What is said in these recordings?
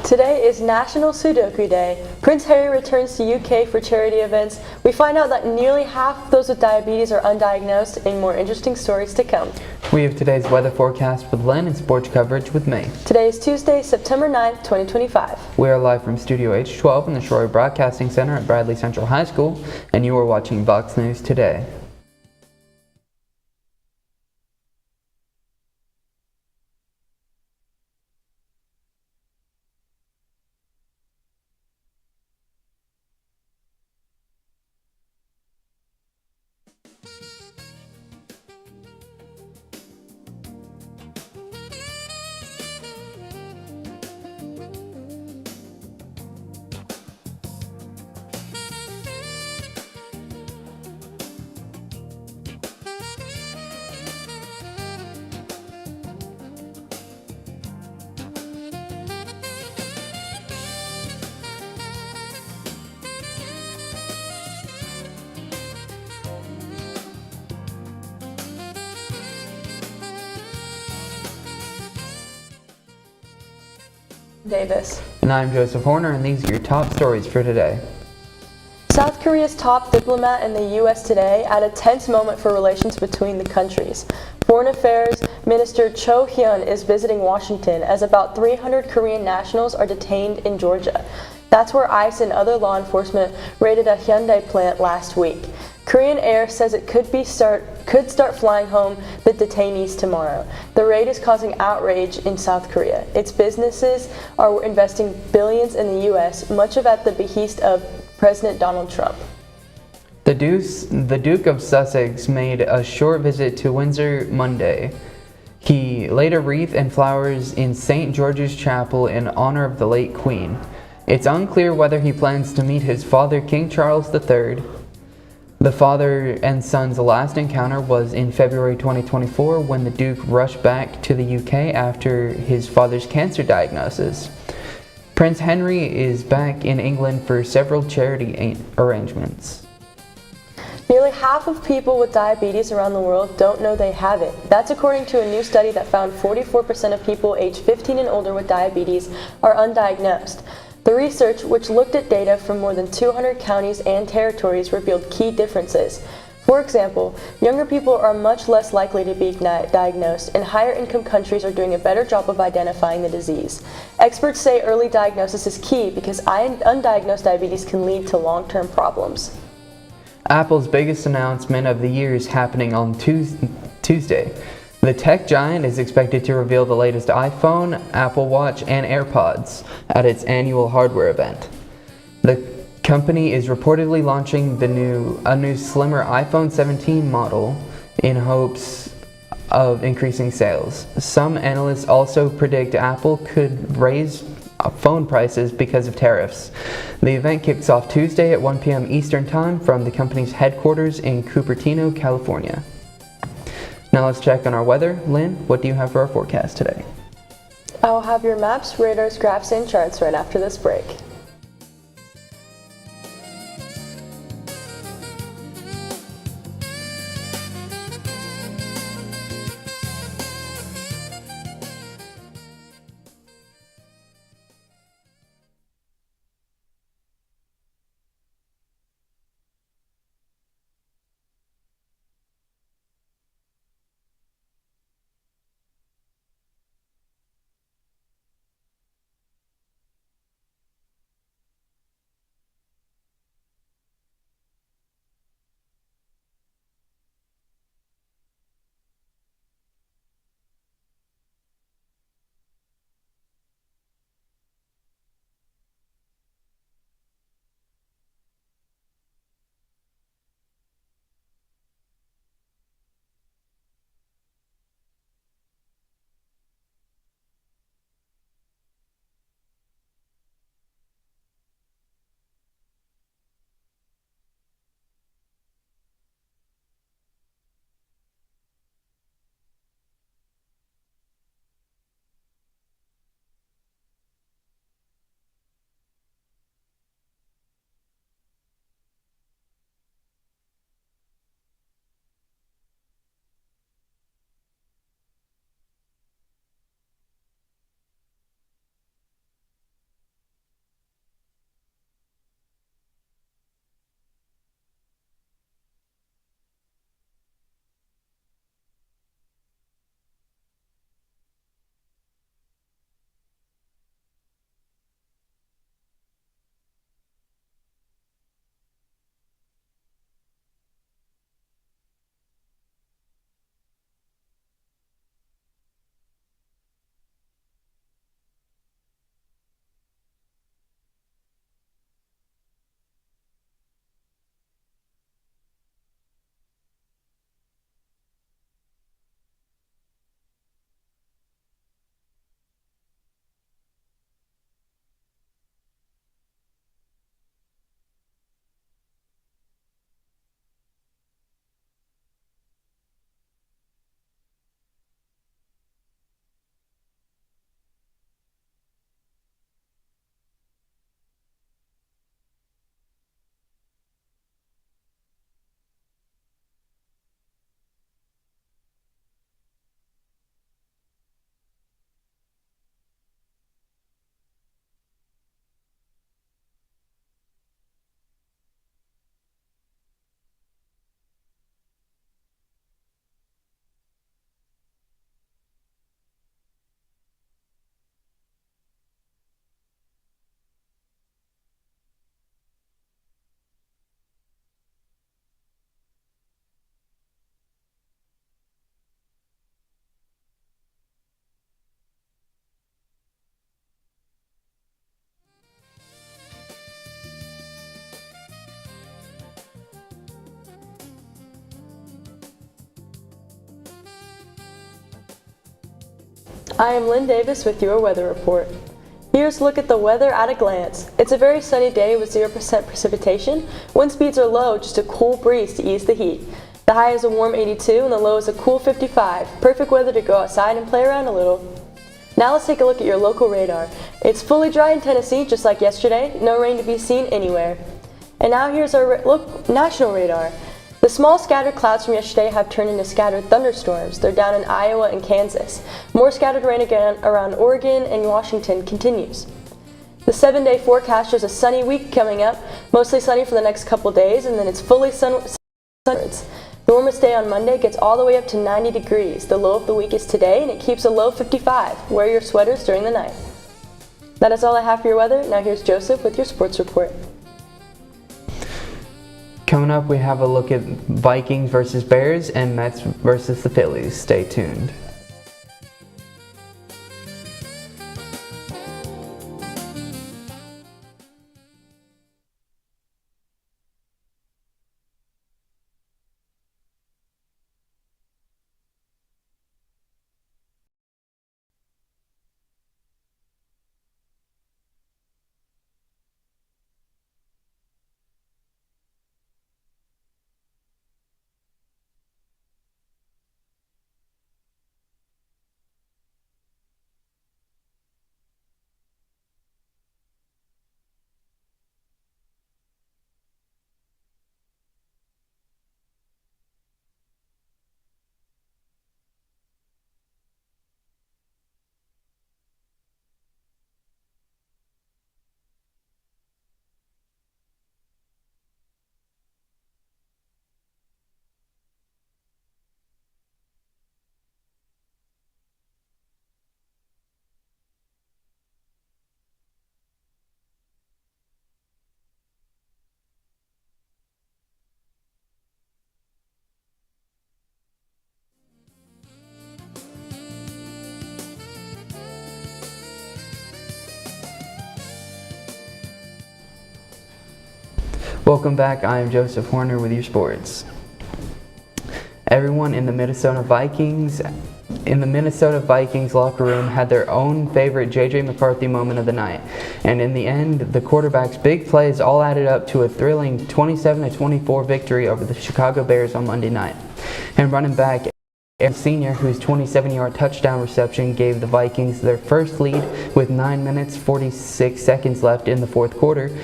Today is National Sudoku Day. Prince Harry returns to UK for charity events. We find out that nearly half of those with diabetes are undiagnosed, and more interesting stories to come. We have today's weather forecast with Lynn and sports coverage with me. Today is Tuesday, September 9th, 2025. We are live from Studio H12 in the Shroyer Broadcasting Center at Bradley Central High School, and you are watching Vox News Today. Davis. And I'm Joseph Horner, and these are your top stories for today. South Korea's top diplomat in the U.S. today at a tense moment for relations between the countries. Foreign Affairs Minister Cho Hyun is visiting Washington as about 300 Korean nationals are detained in Georgia. That's where ICE and other law enforcement raided a Hyundai plant last week. Korean Air says it could start flying home the detainees tomorrow. The raid is causing outrage in South Korea. Its businesses are investing billions in the U.S., much of at the behest of President Donald Trump. The Duke of Sussex made a short visit to Windsor Monday. He laid a wreath and flowers in St. George's Chapel in honor of the late Queen. It's unclear whether he plans to meet his father, King Charles III. The father and son's last encounter was in February 2024 when the Duke rushed back to the UK after his father's cancer diagnosis. Prince Henry is back in England for several charity arrangements. Nearly half of people with diabetes around the world don't know they have it. That's according to a new study that found 44% of people aged 15 and older with diabetes are undiagnosed. The research, which looked at data from more than 200 counties and territories, revealed key differences. For example, younger people are much less likely to be diagnosed, and higher income countries are doing a better job of identifying the disease. Experts say early diagnosis is key because undiagnosed diabetes can lead to long-term problems. Apple's biggest announcement of the year is happening on Tuesday. The tech giant is expected to reveal the latest iPhone, Apple Watch, and AirPods at its annual hardware event. The company is reportedly launching a new slimmer iPhone 17 model in hopes of increasing sales. Some analysts also predict Apple could raise phone prices because of tariffs. The event kicks off Tuesday at 1 p.m. Eastern Time from the company's headquarters in Cupertino, California. Now let's check on our weather. Lynn, what do you have for our forecast today? I will have your maps, radars, graphs, and charts right after this break. I am Lynn Davis with your weather report. Here's a look at the weather at a glance. It's a very sunny day with 0% precipitation. Wind speeds are low, just a cool breeze to ease the heat. The high is a warm 82 and the low is a cool 55. Perfect weather to go outside and play around a little. Now let's take a look at your local radar. It's fully dry in Tennessee, just like yesterday. No rain to be seen anywhere. And now here's our national radar. The small scattered clouds from yesterday have turned into scattered thunderstorms. They're down in Iowa and Kansas. More scattered rain again around Oregon and Washington continues. The 7-day forecast shows a sunny week coming up, mostly sunny for the next couple days, and then it's fully sunwards. The warmest day on Monday gets all the way up to 90 degrees. The low of the week is today, and it keeps a low 55. Wear your sweaters during the night. That is all I have for your weather. Now here's Joseph with your sports report. Coming up, we have a look at Vikings versus Bears and Mets versus the Phillies. Stay tuned. Welcome back. I am Joseph Horner with your sports. Everyone in the Minnesota Vikings locker room had their own favorite J.J. McCarthy moment of the night, and in the end, the quarterback's big plays all added up to a thrilling 27-24 victory over the Chicago Bears on Monday night. And running back Aaron Sr., whose 27-yard touchdown reception gave the Vikings their first lead with 9 minutes 46 seconds left in the fourth quarter,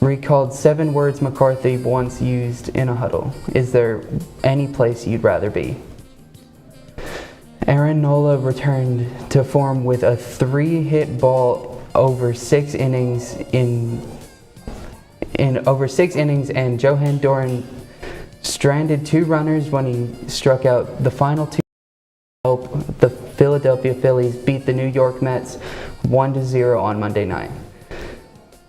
recalled 7 words McCarthy once used in a huddle. Is there any place you'd rather be? Aaron Nola returned to form with a 3-hit ball over 6 innings and Johan Doran stranded 2 runners when he struck out the final 2 to help the Philadelphia Phillies beat the New York Mets 1-0 on Monday night.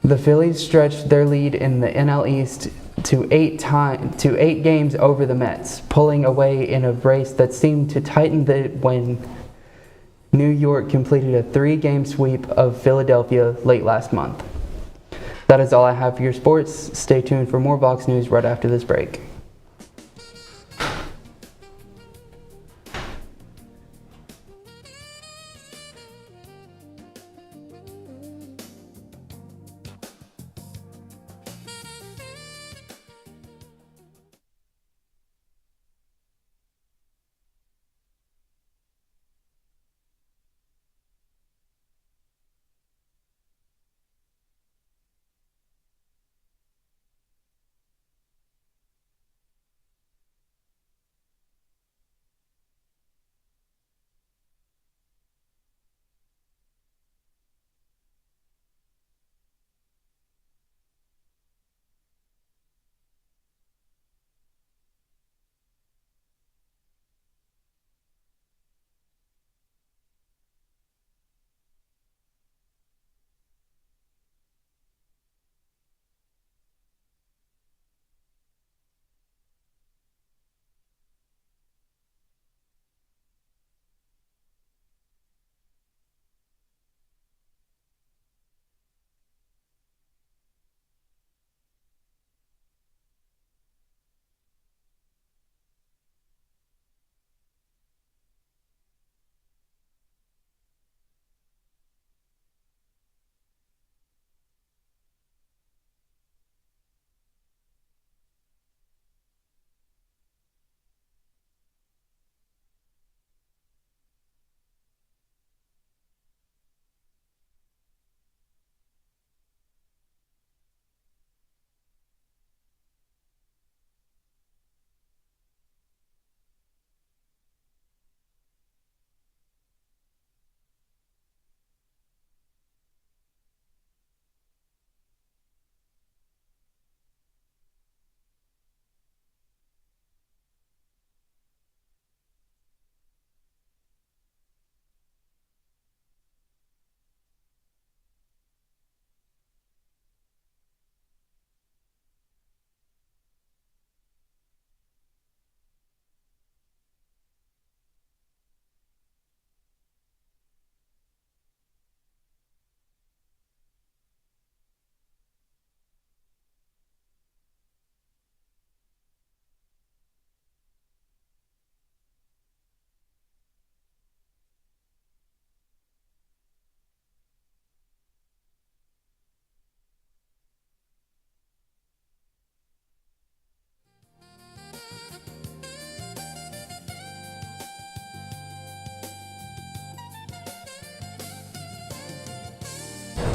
The Phillies stretched their lead in the NL East to 8 games over the Mets, pulling away in a race that seemed to tighten when New York completed a 3-game sweep of Philadelphia late last month. That is all I have for your sports. Stay tuned for more Vox News right after this break.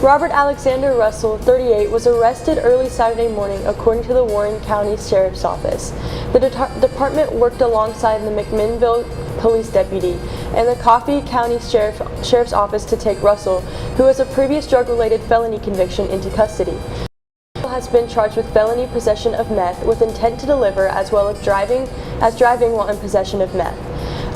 Robert Alexander Russell, 38, was arrested early Saturday morning, according to the Warren County Sheriff's Office. The department worked alongside the McMinnville police deputy and the Coffee County Sheriff's Office to take Russell, who has a previous drug-related felony conviction, into custody. Russell has been charged with felony possession of meth with intent to deliver, as well as driving while in possession of meth.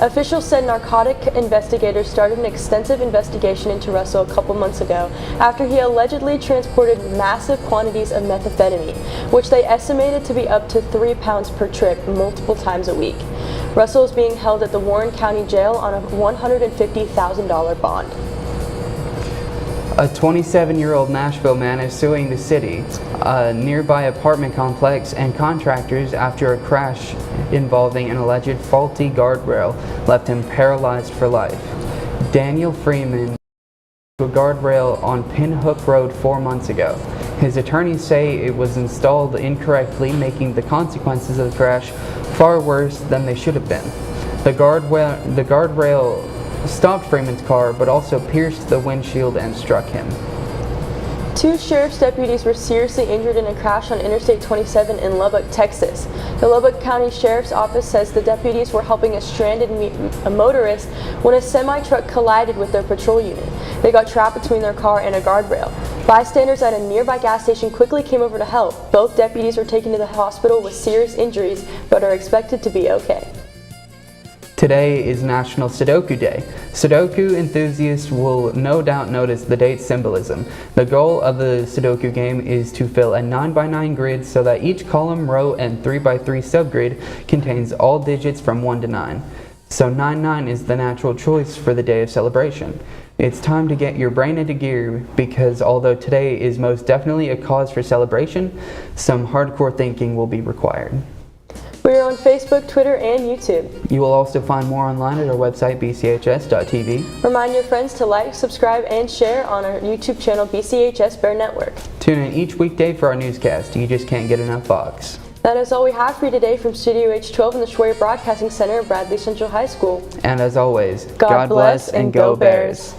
Officials said narcotic investigators started an extensive investigation into Russell a couple months ago after he allegedly transported massive quantities of methamphetamine, which they estimated to be up to 3 pounds per trip multiple times a week. Russell is being held at the Warren County Jail on a $150,000 bond. A 27-year-old Nashville man is suing the city, a nearby apartment complex, and contractors after a crash involving an alleged faulty guardrail left him paralyzed for life. Daniel Freeman a guardrail on Pinhook Road 4 months ago. His attorneys say it was installed incorrectly, making the consequences of the crash far worse than they should have been. The guardrail stopped Freeman's car, but also pierced the windshield and struck him. 2 sheriff's deputies were seriously injured in a crash on Interstate 27 in Lubbock, Texas. The Lubbock County Sheriff's Office says the deputies were helping a stranded motorist when a semi-truck collided with their patrol unit. They got trapped between their car and a guardrail. Bystanders at a nearby gas station quickly came over to help. Both deputies were taken to the hospital with serious injuries, but are expected to be okay. Today is National Sudoku Day. Sudoku enthusiasts will no doubt notice the date's symbolism. The goal of the Sudoku game is to fill a 9x9 grid so that each column, row, and 3x3 subgrid contains all digits from 1 to 9. So 9-9 is the natural choice for the day of celebration. It's time to get your brain into gear, because although today is most definitely a cause for celebration, some hardcore thinking will be required. We are on Facebook, Twitter, and YouTube. You will also find more online at our website, BCHS.TV. Remind your friends to like, subscribe, and share on our YouTube channel, BCHS Bear Network. Tune in each weekday for our newscast. You just can't get enough Vox. That is all we have for you today from Studio H12 in the Shroyer Broadcasting Center at Bradley Central High School. And as always, God bless and go Bears.